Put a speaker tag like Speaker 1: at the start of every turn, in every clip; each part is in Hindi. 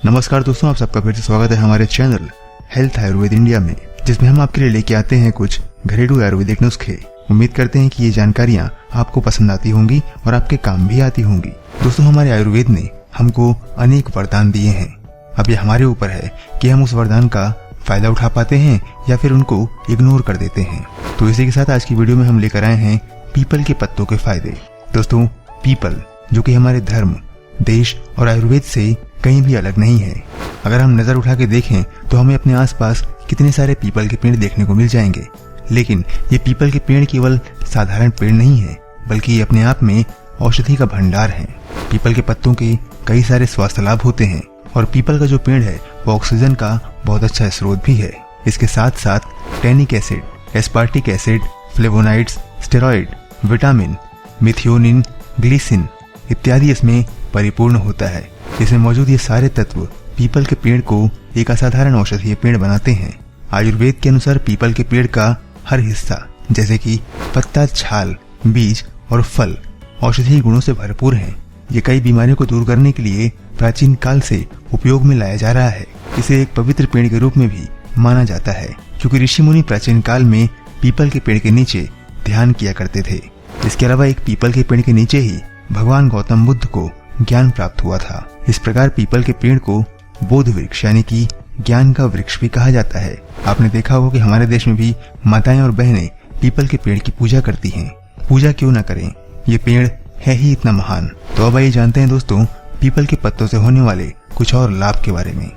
Speaker 1: नमस्कार दोस्तों, आप सबका फिर से स्वागत है हमारे चैनल हेल्थ आयुर्वेद इंडिया में, जिसमें हम आपके लिए लेके आते हैं कुछ घरेलू आयुर्वेदिक नुस्खे। उम्मीद करते हैं कि ये जानकारियाँ आपको पसंद आती होंगी और आपके काम भी आती होंगी। दोस्तों, हमारे आयुर्वेद ने हमको अनेक वरदान दिए हैं। अब ये हमारे ऊपर है कि हम उस वरदान का फायदा उठा पाते हैं या फिर उनको इग्नोर कर देते हैं। तो इसी के साथ आज की वीडियो में हम लेकर आए हैं पीपल के पत्तों के फायदे। दोस्तों, पीपल जो कि हमारे धर्म, देश और आयुर्वेद से कहीं भी अलग नहीं है। अगर हम नजर उठा के देखें तो हमें अपने आसपास कितने सारे पीपल के पेड़ देखने को मिल जाएंगे। लेकिन ये पीपल के पेड़ केवल साधारण पेड़ नहीं है, बल्कि ये अपने आप में औषधि का भंडार है। पीपल के पत्तों के कई सारे स्वास्थ्य लाभ होते हैं और पीपल का जो पेड़ है वो ऑक्सीजन का बहुत अच्छा स्रोत भी है। इसके साथ साथ tannic acid, aspartic acid, flavonoids, steroid, vitamin, methionine, glycine इत्यादि इसमें परिपूर्ण होता है। इसमें मौजूद ये सारे तत्व पीपल के पेड़ को एक असाधारण औषधीय पेड़ बनाते हैं। आयुर्वेद के अनुसार पीपल के पेड़ का हर हिस्सा, जैसे कि पत्ता, छाल, बीज और फल औषधीय गुणों से भरपूर हैं। ये कई बीमारियों को दूर करने के लिए प्राचीन काल से उपयोग में लाया जा रहा है। इसे एक पवित्र पेड़ के रूप में भी माना जाता है, क्योंकि ऋषि मुनि प्राचीन काल में पीपल के पेड़ के नीचे ध्यान किया करते थे। इसके अलावा एक पीपल के पेड़ के नीचे ही भगवान गौतम बुद्ध को ज्ञान प्राप्त हुआ था। इस प्रकार पीपल के पेड़ को बोध वृक्ष यानी कि ज्ञान का वृक्ष भी कहा जाता है। आपने देखा होगा कि हमारे देश में भी माताएं और बहनें पीपल के पेड़ की पूजा करती हैं। पूजा क्यों न करें, ये पेड़ है ही इतना महान। तो अब आइए जानते हैं दोस्तों पीपल के पत्तों से होने वाले कुछ और लाभ के बारे में।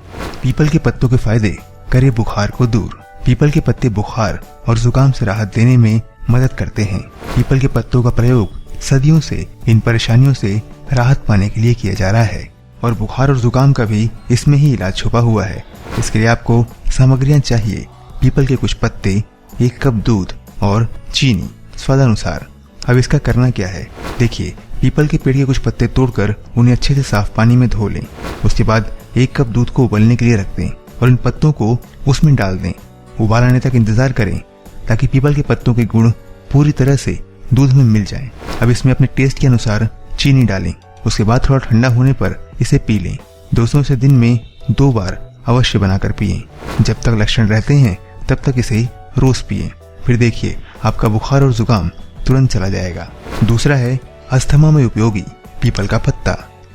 Speaker 1: पीपल के पत्तों के फायदे। करे बुखार को दूर। पीपल के पत्ते बुखार और जुकाम से राहत देने में मदद करते हैं। पीपल के पत्तों का प्रयोग सदियों से इन परेशानियों से राहत पाने के लिए किया जा रहा है और बुखार और जुकाम का भी इसमें ही इलाज छुपा हुआ है। इसके लिए आपको सामग्रियां चाहिए। पीपल के कुछ पत्ते, 1 कप दूध और चीनी स्वादानुसार। अब इसका करना क्या है, देखिए। पीपल के पेड़ के कुछ पत्ते तोड़कर उन्हें अच्छे से साफ पानी में धो लें। उसके बाद 1 कप दूध को उबलने के लिए रख दें और इन पत्तों को उसमें डाल दें। उबाल आने तक इंतजार करें ताकि पीपल के पत्तों के गुण पूरी तरह से दूध में मिल जाएं। अब इसमें अपने टेस्ट के अनुसार चीनी डालें। उसके बाद थोड़ा ठंडा होने पर इसे पी लें। दोस्तों, इसे दिन में 2 बार अवश्य बनाकर पिएं। जब तक लक्षण रहते हैं तब तक इसे रोज पिएं। फिर देखिए आपका बुखार और जुकाम तुरंत चला जाएगा। दूसरा है अस्थमा में उपयोगी पीपल का पत्ता।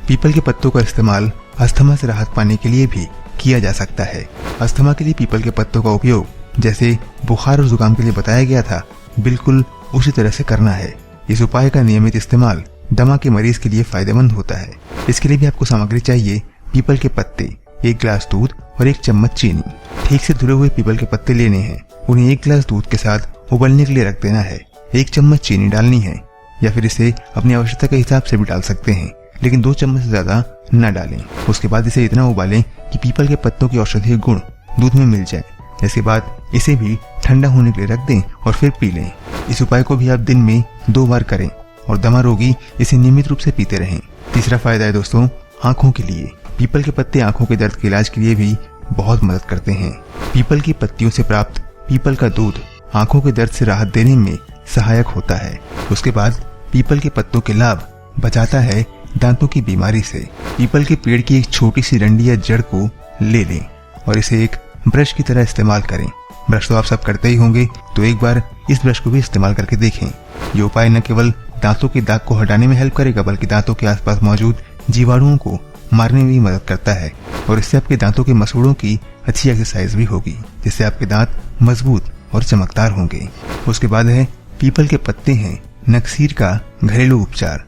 Speaker 1: पीपल के पत्तों का इस्तेमाल अस्थमा से राहत पाने के लिए भी किया जा सकता है। अस्थमा के लिए पीपल के पत्तों का उपयोग जैसे बुखार और जुकाम के लिए बताया गया था, बिल्कुल उसी तरह से करना है। इस उपाय का नियमित इस्तेमाल दमा के मरीज के लिए फायदेमंद होता है। इसके लिए भी आपको सामग्री चाहिए। पीपल के पत्ते, 1 गिलास दूध और 1 चम्मच चीनी। ठीक से धुले हुए पीपल के पत्ते लेने हैं। उन्हें 1 गिलास दूध के साथ उबलने के लिए रख देना है। 1 चम्मच चीनी डालनी है, या फिर इसे अपनी आवश्यकता के हिसाब से भी डाल सकते हैं, लेकिन 2 चम्मच से ज्यादा न डालें। उसके बाद इसे इतना उबालें कि पीपल के पत्तों की औषधीय गुण दूध में मिल जाए। इसके बाद इसे भी ठंडा होने के लिए रख दें और फिर पी लें। इस उपाय को भी आप दिन में 2 बार करें और दमा रोगी इसे नियमित रूप से पीते रहें। तीसरा फायदा है दोस्तों आंखों के लिए। पीपल के पत्ते आंखों के दर्द के इलाज के लिए भी बहुत मदद करते हैं। पीपल की पत्तियों से प्राप्त पीपल का दूध आंखों के दर्द से राहत देने में सहायक होता है। उसके बाद पीपल के पत्तों के लाभ बचाता है दांतों की बीमारी से। पीपल के पेड़ की एक छोटी सी डंडी या जड़ को ले लें और इसे एक ब्रश की तरह इस्तेमाल करें। ब्रश तो आप सब करते ही होंगे, तो एक बार इस ब्रश को भी इस्तेमाल करके देखें। ये उपाय न केवल दांतों के दाग को हटाने में हेल्प करेगा, बल्कि दांतों के आसपास मौजूद जीवाणुओं को मारने में भी मदद करता है और इससे आपके दांतों के मसूड़ों की अच्छी एक्सरसाइज भी होगी, जिससे आपके दांत मजबूत और चमकदार होंगे। उसके बाद है पीपल के पत्ते हैं नक्सीर का घरेलू उपचार।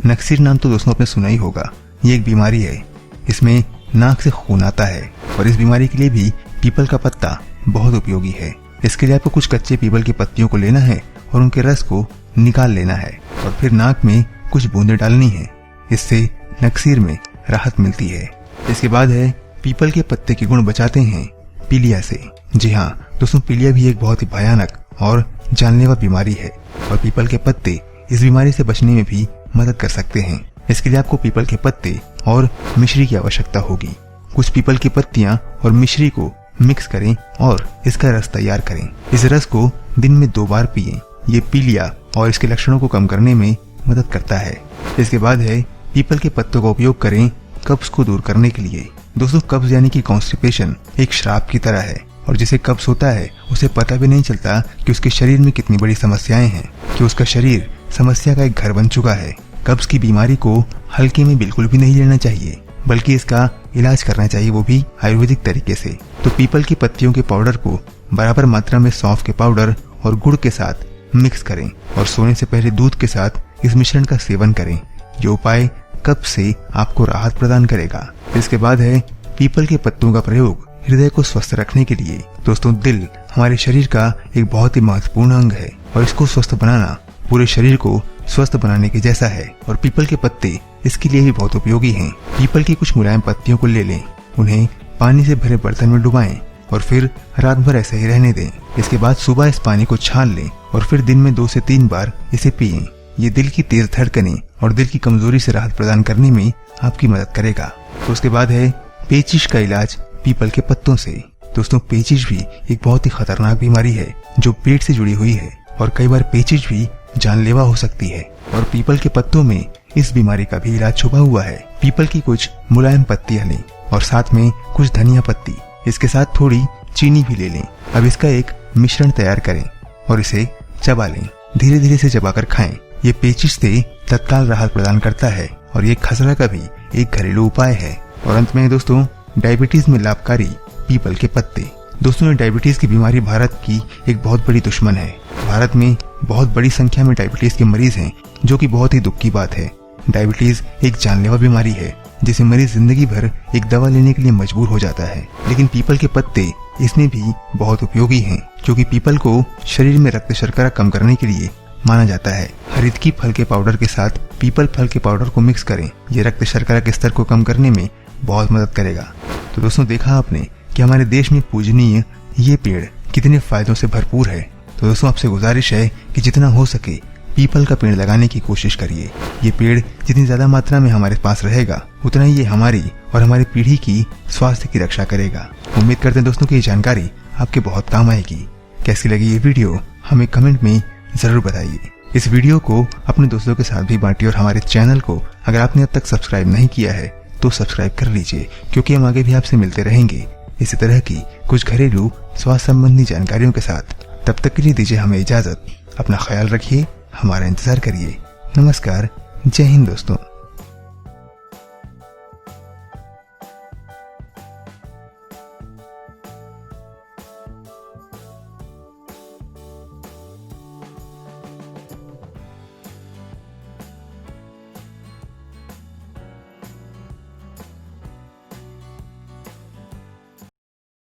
Speaker 1: नक्सीर नाम तो दोस्तों आपने सुना ही होगा। ये एक बीमारी है, इसमें नाक से खून आता है और इस बीमारी के लिए भी पीपल का पत्ता बहुत उपयोगी है। इसके लिए आपको कुछ कच्चे पीपल की पत्तियों को लेना है और उनके रस को निकाल लेना है और फिर नाक में कुछ बूंदें डालनी है। इससे नक्सीर में राहत मिलती है। इसके बाद है पीपल के पत्ते के गुण बचाते हैं पीलिया से। जी हाँ दोस्तों, पीलिया भी एक बहुत ही भयानक और जानलेवा बीमारी है और पीपल के पत्ते इस बीमारी से बचने में भी मदद कर सकते हैं। इसके लिए आपको पीपल के पत्ते और मिश्री की आवश्यकता होगी। कुछ पीपल की पत्तियां और मिश्री को मिक्स करें और इसका रस तैयार करें। इस रस को दिन में 2 बार पिएं। ये पीलिया और इसके लक्षणों को कम करने में मदद करता है। इसके बाद है पीपल के पत्तों का उपयोग करें कब्ज को दूर करने के लिए। दोस्तों कब्ज यानी कि कॉन्स्टिपेशन एक श्राप की तरह है और जिसे कब्ज होता है उसे पता भी नहीं चलता कि उसके शरीर में कितनी बड़ी समस्याएं हैं, कि उसका शरीर समस्या का एक घर बन चुका है। कब्ज की बीमारी को हल्के में बिल्कुल भी नहीं लेना चाहिए, बल्कि इसका इलाज करना चाहिए, वो भी आयुर्वेदिक तरीके से। तो पीपल की पत्तियों के पाउडर को बराबर मात्रा में सौंफ के पाउडर और गुड़ के साथ मिक्स करें और सोने से पहले दूध के साथ इस मिश्रण का सेवन करें। ये उपाय कब्ज से आपको राहत प्रदान करेगा। इसके बाद है पीपल के पत्तों का प्रयोग हृदय को स्वस्थ रखने के लिए। दोस्तों दिल हमारे शरीर का एक बहुत ही महत्वपूर्ण अंग है और इसको स्वस्थ बनाना पूरे शरीर को स्वस्थ बनाने के जैसा है और पीपल के पत्ते इसके लिए भी बहुत उपयोगी हैं। पीपल की कुछ मुलायम पत्तियों को ले लें, उन्हें पानी से भरे बर्तन में डुबाएं और फिर रात भर ऐसे ही रहने दें। इसके बाद सुबह इस पानी को छान लें और फिर दिन में 2 से 3 बार इसे पिएं। ये दिल की तेज धड़कनें और दिल की कमजोरी से राहत प्रदान करने में आपकी मदद करेगा। तो उसके बाद है पेचिश का इलाज पीपल के पत्तों से। दोस्तों पेचिश भी एक बहुत ही खतरनाक बीमारी है जो पेट से जुड़ी हुई है और कई बार पेचिश भी जानलेवा हो सकती है और पीपल के पत्तों में इस बीमारी का भी इलाज छुपा हुआ है। पीपल की कुछ मुलायम पत्तियां लें और साथ में कुछ धनिया पत्ती, इसके साथ थोड़ी चीनी भी ले लें। अब इसका एक मिश्रण तैयार करें और इसे चबा लें। धीरे धीरे से चबाकर खाएं। ये पेचिश से तत्काल राहत प्रदान करता है और ये खसरा का भी एक घरेलू उपाय है। और अंत में दोस्तों डायबिटीज में लाभकारी पीपल के पत्ते। दोस्तों डायबिटीज की बीमारी भारत की एक बहुत बड़ी दुश्मन है। भारत में बहुत बड़ी संख्या में डायबिटीज के मरीज हैं, जो कि बहुत ही दुख की बात है। डायबिटीज एक जानलेवा बीमारी है जिसे मरीज जिंदगी भर एक दवा लेने के लिए मजबूर हो जाता है, लेकिन पीपल के पत्ते इसमें भी बहुत उपयोगी हैं, क्योंकि पीपल को शरीर में रक्त शर्करा कम करने के लिए माना जाता है। हरितकी फल के पाउडर के साथ पीपल फल के पाउडर को मिक्स करें। ये रक्त शर्करा के स्तर को कम करने में बहुत मदद करेगा। तो दोस्तों देखा आपने कि हमारे देश में पूजनीय ये पेड़ कितने फायदों से भरपूर है। तो दोस्तों आपसे गुजारिश है कि जितना हो सके पीपल का पेड़ लगाने की कोशिश करिए। ये पेड़ जितनी ज्यादा मात्रा में हमारे पास रहेगा उतना ही ये हमारी और हमारी पीढ़ी की स्वास्थ्य की रक्षा करेगा। उम्मीद करते हैं दोस्तों की ये जानकारी आपके बहुत काम आएगी। कैसी लगी ये वीडियो हमें कमेंट में जरूर बताइए। इस वीडियो को अपने दोस्तों के साथ भी बांटिए और हमारे चैनल को अगर आपने अब तक सब्सक्राइब नहीं किया है तो सब्सक्राइब कर लीजिए, क्योंकि हम आगे भी आपसे मिलते रहेंगे इसी तरह की कुछ घरेलू स्वास्थ्य संबंधी जानकारियों के साथ। तब तक के लिए दीजिए हमें इजाजत। अपना ख्याल रखिए, हमारा इंतजार करिए। नमस्कार, जय हिंद दोस्तों।